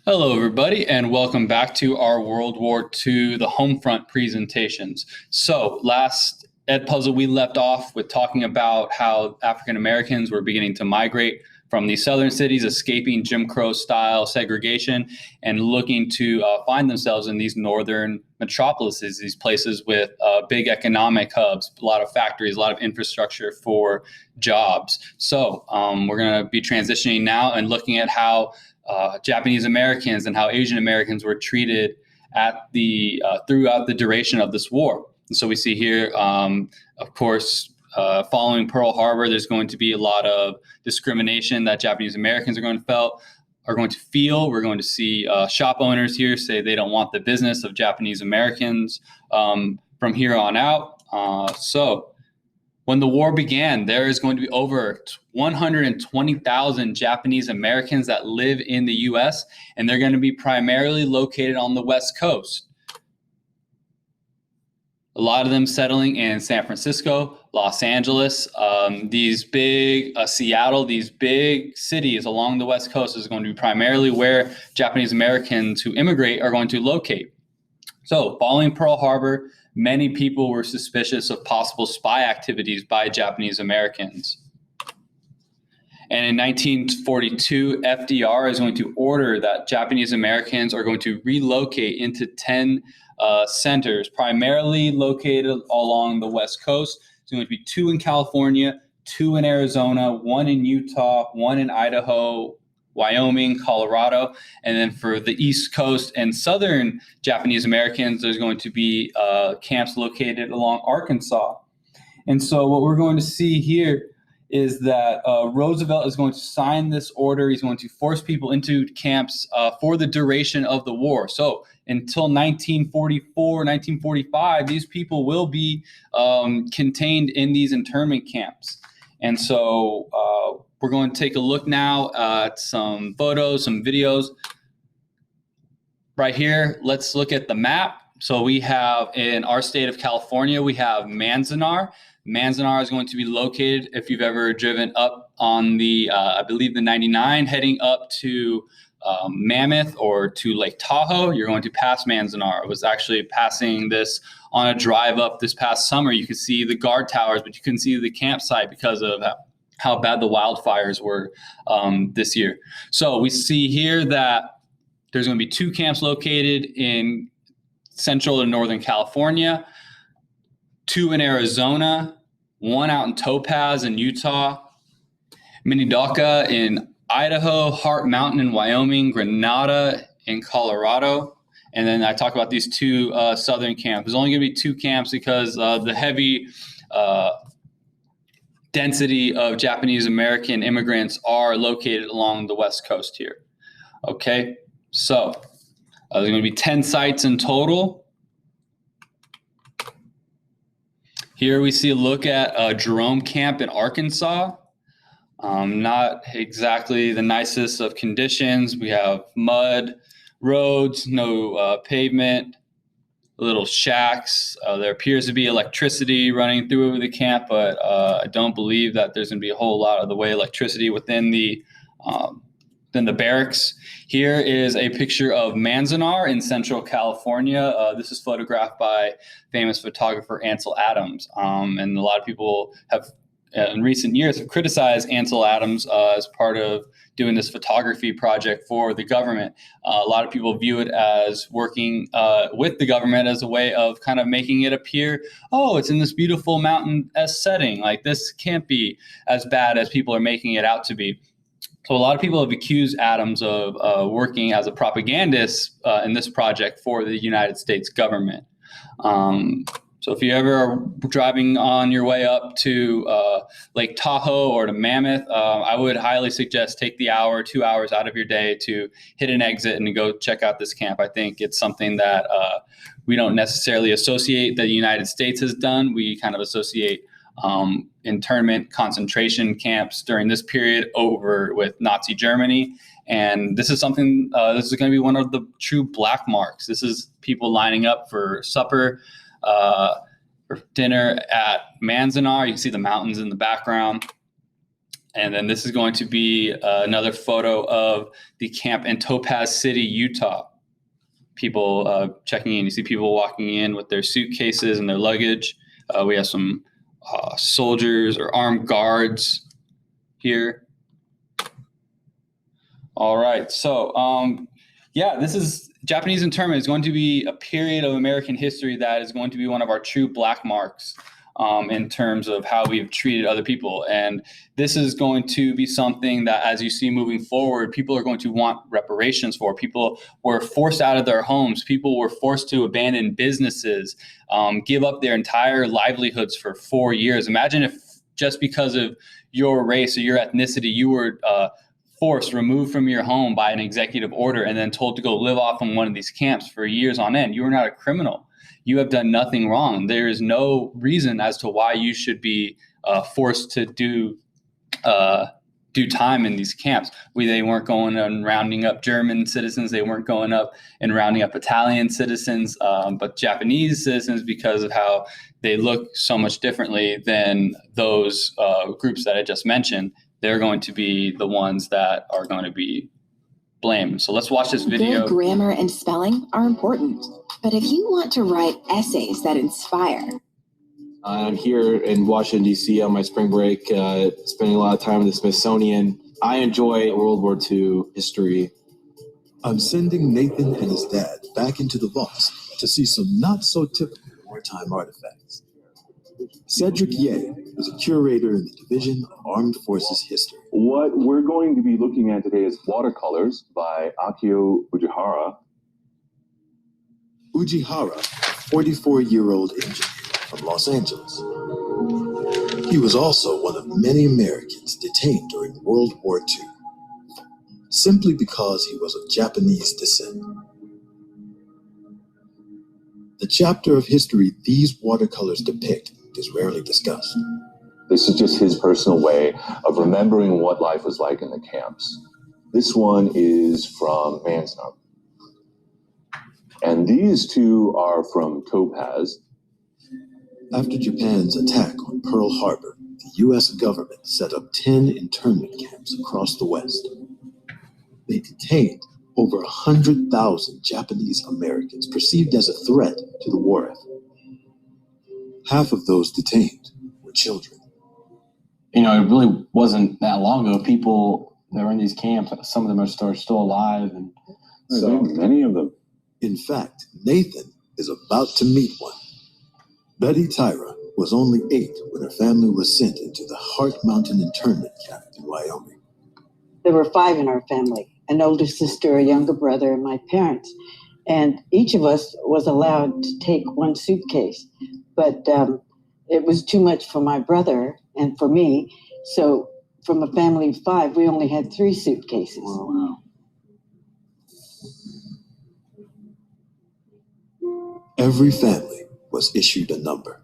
Hello, everybody, and welcome back to our World War II, the Homefront presentations. So last Edpuzzle, we left off with talking about how African Americans were beginning to migrate from these southern cities, escaping Jim Crow-style segregation and looking to find themselves in these northern metropolises, these places with big economic hubs, a lot of factories, a lot of infrastructure for jobs. So we're going to be transitioning now and looking at how Japanese Americans and how Asian Americans were treated at the throughout the duration of this war. And so we see here, of course, following Pearl Harbor, there's going to be a lot of discrimination that Japanese Americans are going to feel. We're going to see shop owners here say they don't want the business of Japanese Americans from here on out. So when the war began, there is going to be over 120,000 Japanese Americans that live in the U.S., and they're going to be primarily located on the West Coast. A lot of them settling in San Francisco, Los Angeles, these big Seattle, these big cities along the West Coast is going to be primarily where Japanese Americans who immigrate are going to locate. So following Pearl Harbor, many people were suspicious of possible spy activities by Japanese Americans. And in 1942, FDR is going to order that Japanese Americans are going to relocate into 10 centers, primarily located along the West Coast. There's going to be 2 in California, 2 in Arizona, 1 in Utah, 1 in Idaho, Wyoming, Colorado, and then for the East Coast and Southern Japanese Americans, there's going to be camps located along Arkansas. And so what we're going to see here is that Roosevelt is going to sign this order. He's going to force people into camps for the duration of the war. So until 1944, 1945, these people will be contained in these internment camps. And so we're going to take a look now at some photos, some videos. Right here, let's look at the map. So we have in our state of California, we have Manzanar. Manzanar is going to be located, if you've ever driven up on the, I believe the 99, heading up to Mammoth or to Lake Tahoe, you're going to pass Manzanar. I was actually passing this on a drive up this past summer. You could see the guard towers, but you couldn't see the campsite because of how bad the wildfires were this year. So we see here that there's going to be 2 camps located in Central and Northern California, 2 in Arizona, 1 out in Topaz in Utah, Minidoka in Idaho, Heart Mountain in Wyoming, Grenada in Colorado. And then I talk about these 2 southern camps. There's only going to be 2 camps because the heavy density of Japanese American immigrants are located along the West Coast here. Okay, so there's going to be 10 sites in total. Here we see a look at Jerome Camp in Arkansas. Not exactly the nicest of conditions. We have mud roads, no pavement, little shacks. There appears to be electricity running through the camp, but I don't believe that there's going to be a whole lot of the way electricity within the barracks. Here is a picture of Manzanar in Central California. This is photographed by famous photographer Ansel Adams, and a lot of people have in recent years have criticized Ansel Adams as part of doing this photography project for the government. A lot of people view it as working with the government as a way of kind of making it appear, oh, it's in this beautiful mountain-esque setting. Like this can't be as bad as people are making it out to be. So a lot of people have accused Adams of working as a propagandist in this project for the United States government. So if you ever are driving on your way up to Lake Tahoe or to Mammoth, I would highly suggest take the hour, 2 hours out of your day to hit an exit and go check out this camp. I think it's something that we don't necessarily associate that the United States has done. We kind of associate internment concentration camps during this period over with Nazi Germany. And this is something, this is going to be one of the true black marks. This is people lining up for supper, for dinner at Manzanar. You can see the mountains in the background. And then this is going to be another photo of the camp in Topaz City, Utah. People checking in. You see people walking in with their suitcases and their luggage. We have some soldiers or armed guards here. All right. So, this is Japanese internment is going to be a period of American history that is going to be one of our true black marks in terms of how we've treated other people. And this is going to be something that, as you see moving forward, people are going to want reparations for. People were forced out of their homes. People were forced to abandon businesses, give up their entire livelihoods for 4 years. Imagine if just because of your race or your ethnicity, you were forced, removed from your home by an executive order, and then told to go live off in one of these camps for years on end. You are not a criminal. You have done nothing wrong. There is no reason as to why you should be forced to do time in these camps. They weren't going and rounding up German citizens. They weren't going up and rounding up Italian citizens, but Japanese citizens, because of how they look so much differently than those groups that I just mentioned, they're going to be the ones that are going to be blamed. So let's watch this video. Good grammar and spelling are important, but if you want to write essays that inspire. I'm here in Washington, D.C. on my spring break, spending a lot of time in the Smithsonian. I enjoy World War II history. I'm sending Nathan and his dad back into the vaults to see some not-so-typical wartime artifacts. Cedric Ye is a curator in the Division of Armed Forces History. What we're going to be looking at today is watercolors by Akio Ujihara. Ujihara, a 44-year-old engineer from Los Angeles. He was also one of many Americans detained during World War II, simply because he was of Japanese descent. The chapter of history these watercolors depict is rarely discussed. This is just his personal way of remembering what life was like in the camps. This one is from Manzanar. And these two are from Topaz. After Japan's attack on Pearl Harbor, the U.S. government set up 10 internment camps across the West. They detained over 100,000 Japanese Americans perceived as a threat to the war effort. Half of those detained were children. You know, it really wasn't that long ago. People that were in these camps, some of them are still alive. And so many of them. In fact, Nathan is about to meet one. Betty Tyra was only 8 when her family was sent into the Heart Mountain internment camp in Wyoming. There were 5 in our family, an older sister, a younger brother, and my parents. And each of us was allowed to take one suitcase. But it was too much for my brother and for me. So from a family of 5, we only had 3 suitcases. Wow. Every family was issued a number.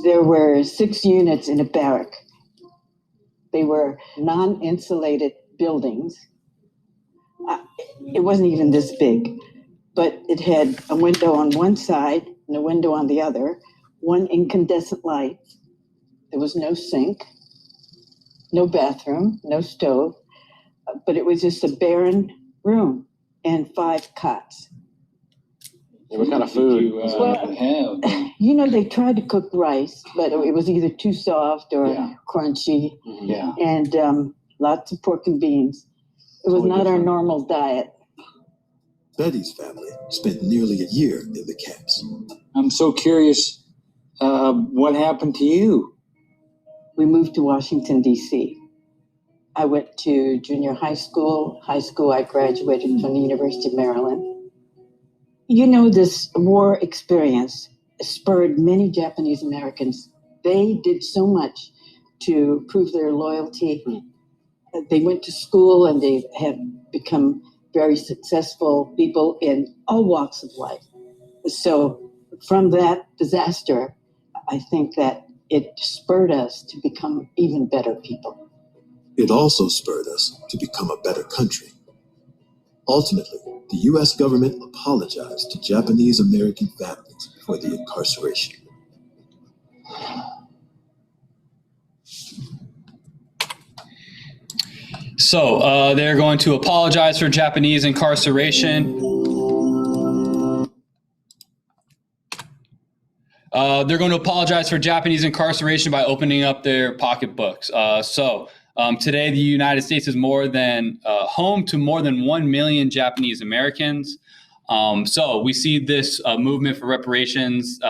There were 6 units in a barrack. They were non-insulated buildings. It wasn't even this big, but it had a window on one side and a window on the other, one incandescent light. There was no sink, no bathroom, no stove, but it was just a barren room and 5 cots. What kind of food have? You know, they tried to cook rice, but it was either too soft or crunchy. Yeah. And lots of pork and beans. It was not our normal diet. Betty's family spent nearly a year in the camps. I'm so curious, what happened to you? We moved to Washington, D.C. I went to junior high school. High school, I graduated from the University of Maryland. You know, this war experience spurred many Japanese Americans. They did so much to prove their loyalty. They went to school and they have become very successful people in all walks of life. So from that disaster, I think that it spurred us to become even better people. It also spurred us to become a better country. Ultimately, the U.S. government apologized to Japanese American families for the incarceration. So they're going to apologize for Japanese incarceration. They're going to apologize for Japanese incarceration by opening up their pocketbooks. Today, the United States is home to more than 1 million Japanese Americans. So we see this movement for reparations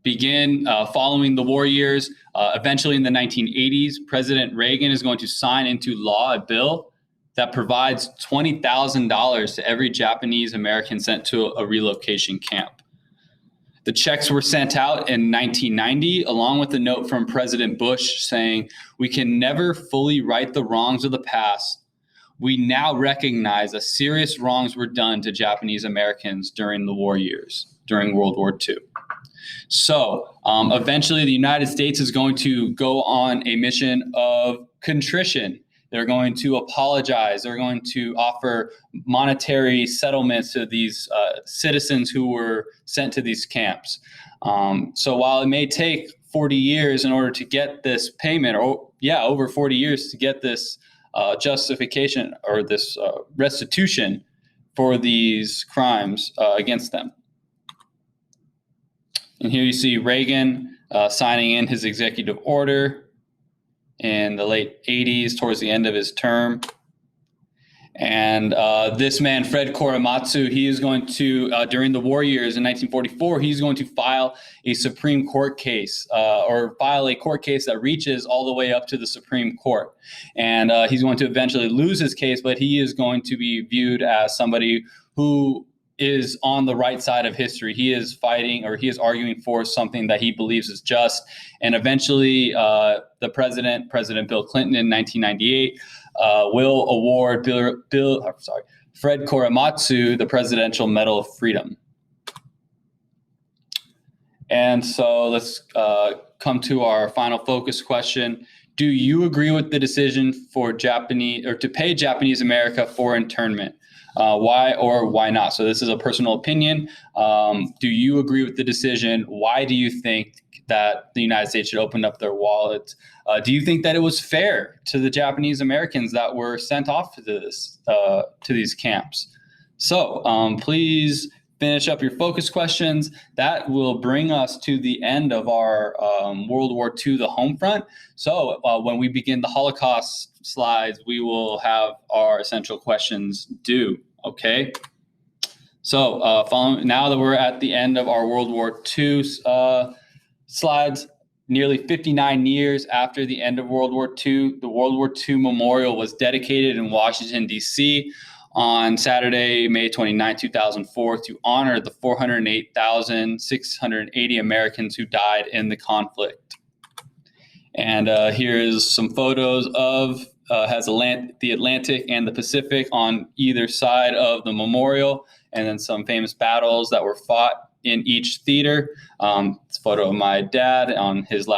begin following the war years. Eventually in the 1980s, President Reagan is going to sign into law a bill that provides $20,000 to every Japanese American sent to a relocation camp. The checks were sent out in 1990, along with a note from President Bush saying, "We can never fully right the wrongs of the past. We now recognize that serious wrongs were done to Japanese Americans during the war years, during World War II." So eventually the United States is going to go on a mission of contrition. They're going to apologize. They're going to offer monetary settlements to these citizens who were sent to these camps. So while it may take 40 years in order to get this payment, or over 40 years to get this justification or this restitution for these crimes against them. And here you see Reagan signing in his executive order in the late 80s, towards the end of his term. And this man, Fred Korematsu, he is going to, during the war years in 1944, he's going to file a Supreme Court case or file a court case that reaches all the way up to the Supreme Court. And he's going to eventually lose his case, but he is going to be viewed as somebody who is on the right side of history. He is fighting, or he is arguing for something that he believes is just. And eventually the President Bill Clinton in 1998 will award Fred Korematsu the Presidential Medal of Freedom. And so let's come to our final focus question. Do you agree with the decision for to pay Japanese America for internment? Why or why not? So this is a personal opinion. Do you agree with the decision? Why do you think that the United States should open up their wallets? Do you think that it was fair to the Japanese Americans that were sent off to these camps? So please finish up your focus questions. That will bring us to the end of our World War II, the home front. So when we begin the Holocaust slides, we will have our essential questions due. Okay. So now that we're at the end of our World War II slides, nearly 59 years after the end of World War II, the World War II Memorial was dedicated in Washington, D.C. on Saturday, May 29, 2004, to honor the 408,680 Americans who died in the conflict. And here is some photos of has the Atlantic and the Pacific on either side of the memorial, and then some famous battles that were fought in each theater. It's a photo of my dad on his last